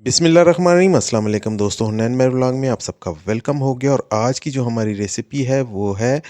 बिस्मिल्लाहिर्रहमानिर्रहीम अस्सलाम वालेकुम दोस्तों, नैन मेरे व्लॉग में आप सबका वेलकम हो गया। और आज की जो हमारी रेसिपी है वो है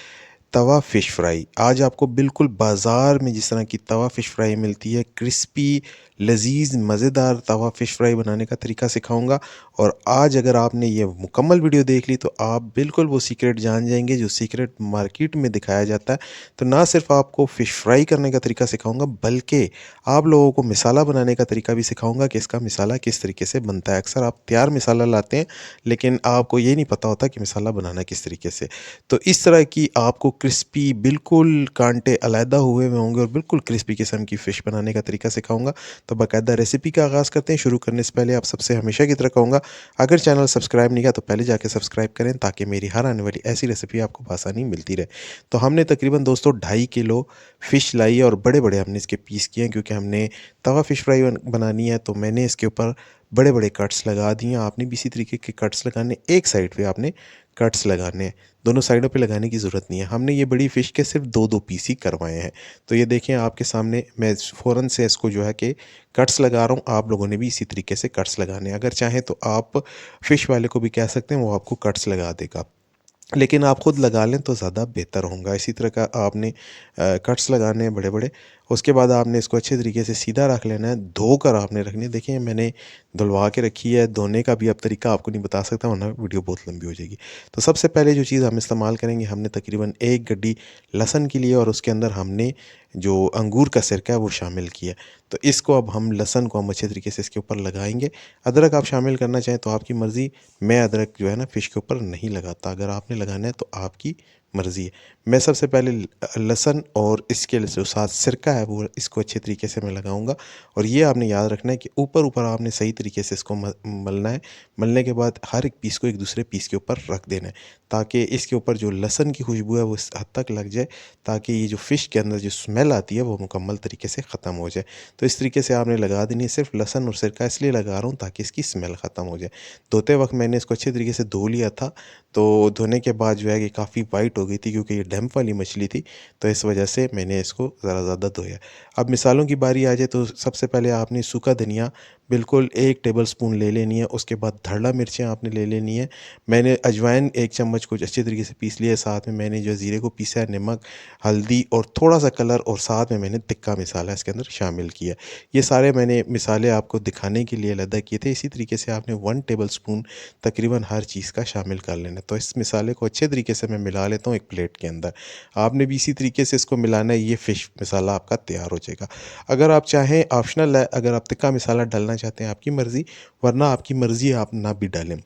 तवा फ़िश फ्राई। आज आपको बिल्कुल बाज़ार में जिस तरह की तवा फ़िश फ्राई मिलती है, क्रिस्पी लज़ीज़ मज़ेदार तवा फ़िश फ्राई बनाने का तरीका सिखाऊंगा। और आज अगर आपने ये मुकम्मल वीडियो देख ली तो आप बिल्कुल वो सीक्रेट जान जाएंगे जो सीक्रेट मार्केट में दिखाया जाता है। तो ना सिर्फ आपको फ़िश फ्राई करने का तरीका सिखाऊंगा, बल्कि आप लोगों को मिसाला बनाने का तरीका भी सिखाऊंगा कि इसका मिसाला किस तरीके से बनता है। अक्सर आप तैयार मिसाला लाते हैं, लेकिन आपको ये नहीं पता होता कि मिसाला बनाना किस तरीके से। तो इस तरह की आपको क्रिस्पी बिल्कुल कांटे अलहदा हुए हुए होंगे और बिल्कुल क्रिस्पी किस्म की फ़िश बनाने का तरीका सिखाऊंगा। तो बाकायदा रेसिपी का आगाज़ करते हैं। शुरू करने से पहले आप सबसे हमेशा की तरह कहूँगा, अगर चैनल सब्सक्राइब नहीं किया तो पहले जाके सब्सक्राइब करें, ताकि मेरी हर आने वाली ऐसी रेसिपी आपको आसानी मिलती रहे। तो हमने तकरीबन दोस्तों 2.5 किलो फ़िश लाई है और बड़े बड़े हमने इसके पीस किए हैं, क्योंकि हमने तवा फ़िश फ्राई बनानी है। तो मैंने इसके ऊपर बड़े बड़े कट्स लगा दिए हैं। आपने भी इसी तरीके के कट्स लगाने, एक साइड पे आपने कट्स लगाने हैं, दोनों साइडों पे लगाने की ज़रूरत नहीं है। हमने ये बड़ी फ़िश के सिर्फ दो दो पीस ही करवाए हैं। तो ये देखें आपके सामने, मैं फ़ौरन से इसको जो है कि कट्स लगा रहा हूँ। आप लोगों ने भी इसी तरीके से कट्स लगाने हैं। अगर चाहें तो आप फ़िश वाले को भी कह सकते हैं, वो आपको कट्स लगा देगा, लेकिन आप खुद लगा लें तो ज़्यादा बेहतर होगा। इसी तरह का आपने कट्स लगाने हैं बड़े बड़े। उसके बाद आपने इसको अच्छे तरीके से सीधा रख लेना है, धोकर आपने रखनी है। देखिए मैंने धुलवा के रखी है, धोने का भी अब तरीका आपको नहीं बता सकता, वरना वीडियो बहुत लंबी हो जाएगी। तो सबसे पहले जो चीज़ हम इस्तेमाल करेंगे, हमने तकरीबन 1 गड्डी लहसुन की लिए और उसके अंदर हमने जो अंगूर का सिरका है वो शामिल किया। तो इसको अब हम लहसुन को हम अच्छे तरीके से इसके ऊपर लगाएंगे। अदरक आप शामिल करना चाहें तो आपकी मर्ज़ी। मैं अदरक जो है ना फ़िश के ऊपर नहीं लगाता, अगर आपने लगाना है तो आपकी मर्ज़ी है। मैं सबसे पहले लहसुन और इसके जो साथ सिरका है वो इसको अच्छे तरीके से मैं लगाऊंगा। और ये आपने याद रखना है कि ऊपर ऊपर आपने सही तरीके से इसको मलना है। मलने के बाद हर एक पीस को एक दूसरे पीस के ऊपर रख देना है, ताकि इसके ऊपर जो लहसुन की खुशबू है वो इस हद तक लग जाए, ताकि ये जो फ़िश के अंदर जो स्मेल आती है वो मुकम्मल तरीके से ख़त्म हो जाए। तो इस तरीके से आपने लगा देनी है। सिर्फ लहसुन और सिरका इसलिए लगा रहा हूँ ताकि इसकी स्मेल ख़त्म हो जाए। धोते वक्त मैंने इसको अच्छे तरीके से धो लिया था। तो धोने के बाद जो है कि काफ़ी वाइट हो गई थी, क्योंकि ये डैम्प वाली मछली थी। तो इस वजह से मैंने इसको ज़रा ज़्यादा धोया। अब मिसालों की बारी आ जाए तो सबसे पहले आपने सूखा धनिया बिल्कुल 1 टेबल स्पून ले लेनी है। उसके बाद धड़ला मिर्चें आपने ले लेनी है। मैंने अजवाइन 1 चम्मच कुछ अच्छे तरीके से पीस लिया है। साथ में मैंने जो ज़ीरे को पीसा है, नमक, हल्दी और थोड़ा सा कलर, और साथ में मैंने तिक्का मसाला इसके अंदर शामिल किया। ये सारे मैंने मिसाले आपको दिखाने के लिए अलग किए थे। इसी तरीके से आपने 1 टेबल स्पून तकरीबन हर चीज़ का शामिल कर लेना है। तो इस मिसाले को अच्छे तरीके से मैं मिला लेता हूँ एक प्लेट के अंदर। आपने भी इसी तरीके से इसको मिलाना है। ये फ़िश मसाला आपका तैयार हो जाएगा। अगर आप चाहें, ऑप्शनल है, अगर आप तिक्का मसाला डालना चाहते हैं आपकी मर्ज़ी, वरना आपकी मर्ज़ी आप ना भी डालें।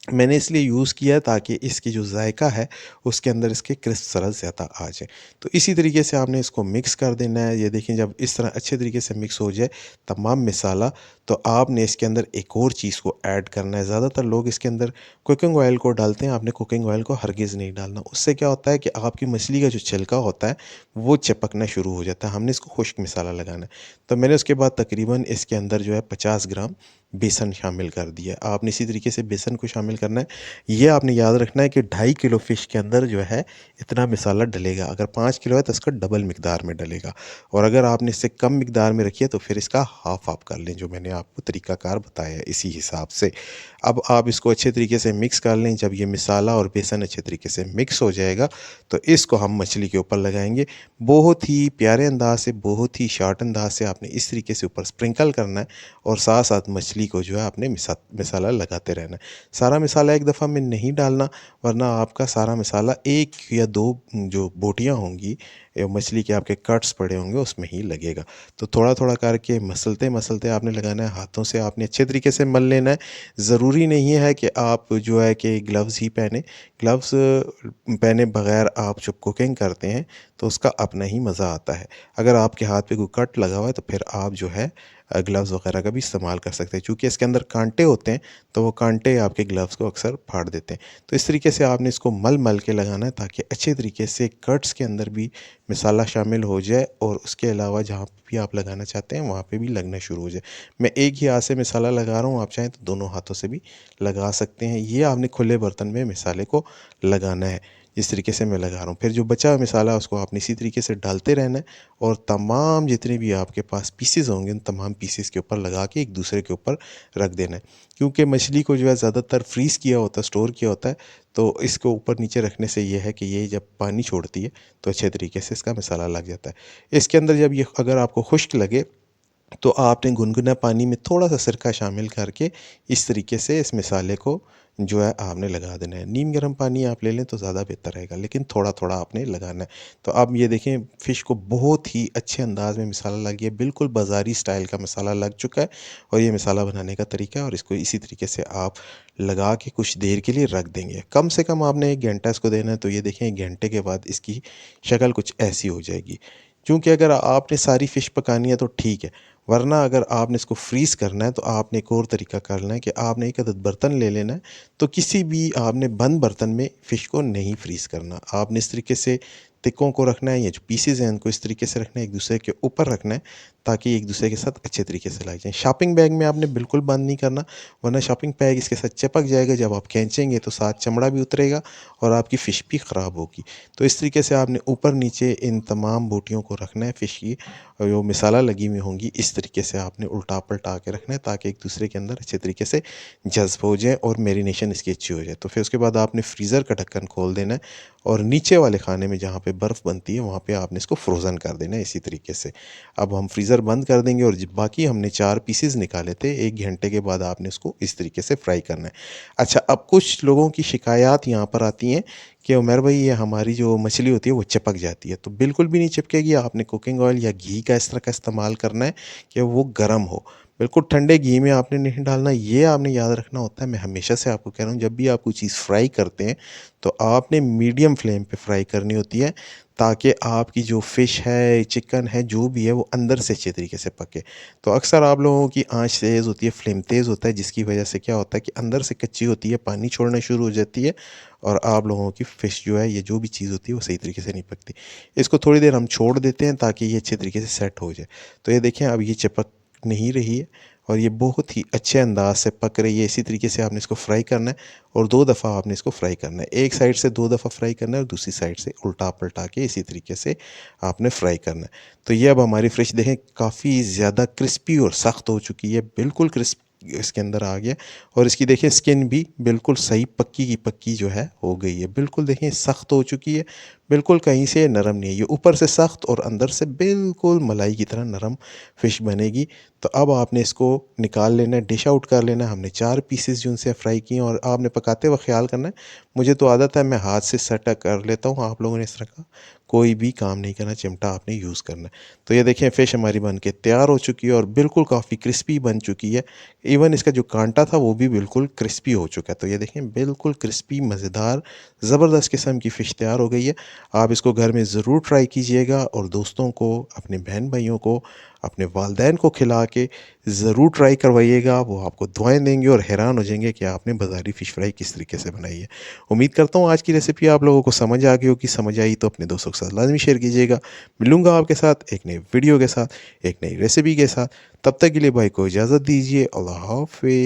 मैंने इसलिए यूज़ किया ताकि इसकी जो जायका है उसके अंदर इसके क्रिस्प ज़रा ज़्यादा आ जाए। तो इसी तरीके से आपने इसको मिक्स कर देना है। ये देखें, जब इस तरह अच्छे तरीके से मिक्स हो जाए तमाम मसाला, तो आपने इसके अंदर एक और चीज़ को ऐड करना है। ज़्यादातर लोग इसके अंदर कुकिंग ऑयल को डालते हैं। आपने कुकिंग ऑयल को हरगिज़ नहीं डालना। उससे क्या होता है कि आपकी मछली का जो छिलका होता है वो चिपकना शुरू हो जाता है। हमने इसको खुश्क मसाला लगाना है। तो मैंने उसके बाद तकरीबन इसके अंदर जो है 50 ग्राम बेसन शामिल कर दिया। आपने इसी तरीके से बेसन को शामिल करना है। ये आपने याद रखना है कि 2.5 किलो फ़िश के अंदर जो है इतना मसाला डलेगा। अगर 5 किलो है तो इसका डबल मिकदार में डलेगा। और अगर आपने इससे कम मिकदार में रखी है तो फिर इसका हाफ़ आप कर लें, जो मैंने आपको तरीक़ाकार बताया है इसी हिसाब से। अब आप इसको अच्छे तरीके से मिक्स कर लें। जब ये मसाला और बेसन अच्छे तरीके से मिक्स हो जाएगा तो इसको हम मछली के ऊपर लगाएंगे। बहुत ही प्यारे अंदाज से, बहुत ही शॉर्ट अंदाज से आपने इस तरीके से ऊपर स्प्रिंकल करना है, और साथ साथ मछली को जो है आपने मसाला लगाते रहना है। सारा मसाला एक दफ़ा में नहीं डालना, वरना आपका सारा मसाला एक या दो जो बोटियाँ होंगी मछली के, आपके कट्स पड़े होंगे, उसमें ही लगेगा। तो थोड़ा थोड़ा करके मसलते मसलते आपने लगाना है। हाथों से आपने अच्छे तरीके से मल लेना है। ज़रूरी नहीं है कि आप जो है कि ग्लव्स ही पहने। ग्लव्स पहने बगैर आप जब कुकिंग करते हैं तो उसका अपना ही मज़ा आता है। अगर आपके हाथ पे कोई कट लगा हुआ है तो फिर आप जो है ग्लव्स वगैरह का भी इस्तेमाल कर सकते हैं। चूँकि इसके अंदर कांटे होते हैं तो वो कांटे आपके ग्लव्स को अक्सर फाड़ देते हैं। तो इस तरीके से आपने इसको मल मल के लगाना है, ताकि अच्छे तरीके से कट्स के अंदर भी मसाला शामिल हो जाए, और उसके अलावा जहाँ भी आप लगाना चाहते हैं वहाँ पे भी लगना शुरू हो जाए। मैं एक ही हाथ से मसाला लगा रहा हूँ, आप चाहें तो दोनों हाथों से भी लगा सकते हैं। ये आपने खुले बर्तन में मसाले को लगाना है। इस तरीके से मैं लगा रहा हूँ। फिर जो बचा हुआ मसाला है उसको आपने इसी तरीके से डालते रहना है और तमाम जितने भी आपके पास पीसेस होंगे उन तमाम पीसेस के ऊपर लगा के एक दूसरे के ऊपर रख देना है। क्योंकि मछली को जो है ज़्यादातर फ्रीज़ किया होता है, स्टोर किया होता है, तो इसको ऊपर नीचे रखने से ये है कि ये जब पानी छोड़ती है तो अच्छे तरीके से इसका मसाला लग जाता है। इसके अंदर जब ये अगर आपको खुश्क लगे तो आपने गुनगुना पानी में थोड़ा सा सिरका शामिल करके इस तरीके से इस मसाले को जो है आपने लगा देना है। नीम गर्म पानी आप ले लें तो ज़्यादा बेहतर रहेगा, लेकिन थोड़ा थोड़ा आपने लगाना है। तो अब ये देखें फ़िश को बहुत ही अच्छे अंदाज में मसाला लग गया, बिल्कुल बाज़ारी स्टाइल का मसाला लग चुका है। और ये मसाला बनाने का तरीका है और इसको इसी तरीके से आप लगा के कुछ देर के लिए रख देंगे। कम से कम आपने 1 घंटा इसको देना है। तो ये देखें 1 घंटे के बाद इसकी शक्ल कुछ ऐसी हो जाएगी। चूँकि अगर आपने सारी फ़िश पकानी है तो ठीक है, वरना अगर आपने इसको फ्रीज़ करना है तो आपने एक और तरीका करना है कि आपने एक अदद बर्तन ले लेना है। तो किसी भी आपने बंद बर्तन में फ़िश को नहीं फ्रीज़ करना। आपने इस तरीके से तिक्कों को रखना है, ये जो पीसेज़ हैं उनको इस तरीके से रखना है, एक दूसरे के ऊपर रखना है ताकि एक दूसरे के साथ अच्छे तरीके से लग जाएँ। शॉपिंग बैग में आपने बिल्कुल बंद नहीं करना, वरना शॉपिंग बैग इसके साथ चिपक जाएगा। जब आप खींचेंगे तो साथ चमड़ा भी उतरेगा और आपकी फ़िश भी ख़राब होगी। तो इस तरीके से आपने ऊपर नीचे इन तमाम बोटियों को रखना है फ़िश की, और जो मसाला लगी हुई होंगी इस तरीके से आपने उल्टा पलटा के रखना है ताकि एक दूसरे के अंदर अच्छे तरीके से जज़्ब हो जाए और मैरिनेशन इसकी अच्छी हो जाए। तो फिर उसके बाद आपने फ्रीज़र का ढक्कन खोल देना है और नीचे वाले खाने में जहाँ पे बर्फ़ बनती है वहाँ पे आपने इसको फ्रोज़न कर देना है इसी तरीके से। अब हम फ्रीज़र बंद कर देंगे और बाकी हमने 4 पीसेज़ निकाले थे, 1 घंटे के बाद आपने इसको इस तरीके से फ्राई करना है। अच्छा, अब कुछ लोगों की शिकायत यहाँ पर आती हैं कि उमर भाई ये हमारी जो मछली होती है वो चिपक जाती है। तो बिल्कुल भी नहीं चिपकेगी। आपने कुकिंग ऑयल या घी का इस तरह का इस्तेमाल करना है कि वो गर्म हो। बिल्कुल ठंडे घी में आपने नहीं डालना, ये आपने याद रखना होता है। मैं हमेशा से आपको कह रहा हूँ, जब भी आप कोई चीज़ फ्राई करते हैं तो आपने मीडियम फ्लेम पे फ्राई करनी होती है ताकि आपकी जो फ़िश है, चिकन है, जो भी है वो अंदर से अच्छे तरीके से पके। तो अक्सर आप लोगों की आँच तेज़ होती है, फ्लेम तेज़ होता है, जिसकी वजह से क्या होता है कि अंदर से कच्ची होती है, पानी छोड़ना शुरू हो जाती है और आप लोगों की फ़िश जो है, ये जो भी चीज़ होती है वो सही तरीके से नहीं पकती। इसको थोड़ी देर हम छोड़ देते हैं ताकि ये अच्छे तरीके से सेट हो जाए। तो ये देखें अब ये चिपक नहीं रही है और ये बहुत ही अच्छे अंदाज से पक रही है। इसी तरीके से आपने इसको फ्राई करना है और 2 दफ़ा आपने इसको फ्राई करना है। एक साइड से 2 दफ़ा फ्राई करना है और दूसरी साइड से उल्टा-पलटा के इसी तरीके से आपने फ्राई करना है। तो ये अब हमारी फ़िश देखें काफ़ी ज़्यादा क्रिस्पी और सख्त हो चुकी है, बिल्कुल क्रिस्प इसके अंदर आ गया और इसकी देखिए स्किन भी बिल्कुल सही पक्की की पक्की जो है हो गई है। बिल्कुल देखिए सख्त हो चुकी है, बिल्कुल कहीं से नरम नहीं है। ये ऊपर से सख्त और अंदर से बिल्कुल मलाई की तरह नरम फ़िश बनेगी। तो अब आपने इसको निकाल लेना है, डिश आउट कर लेना है। हमने 4 पीसेस जो उनसे फ्राई किए हैं और आपने पकाते वक़्त ख़्याल करना है, मुझे तो आदत है मैं हाथ से सटा कर लेता हूँ, आप लोगों ने इस तरह का कोई भी काम नहीं करना, चिमटा आपने यूज़ करना है। तो ये देखें फ़िश हमारी बन के तैयार हो चुकी है और बिल्कुल काफ़ी क्रिस्पी बन चुकी है। इवन इसका जो कांटा था वो भी बिल्कुल क्रिस्पी हो चुका है। तो ये देखें बिल्कुल क्रिस्पी मज़ेदार ज़बरदस्त किस्म की फ़िश तैयार हो गई है। आप इसको घर में ज़रूर ट्राई कीजिएगा और दोस्तों को, अपने बहन-भाइयों को, अपने वालिदैन को खिला के ज़रूर ट्राई करवाइएगा। वो आपको दुआएँ देंगे और हैरान हो जाएँगे कि आपने बाज़ारी फ़िश फ्राई किस तरीके से बनाई है। उम्मीद करता हूँ आज की रेसिपी आप लोगों को समझ आ गई होगी। समझ आई तो अपने दोस्तों के साथ लाज़मी शेयर कीजिएगा। मिलूँगा आपके साथ एक नई वीडियो के साथ, एक नई रेसिपी के साथ। तब तक के लिए भाई को इजाज़त दीजिए। अल्लाह हाफ़िज़।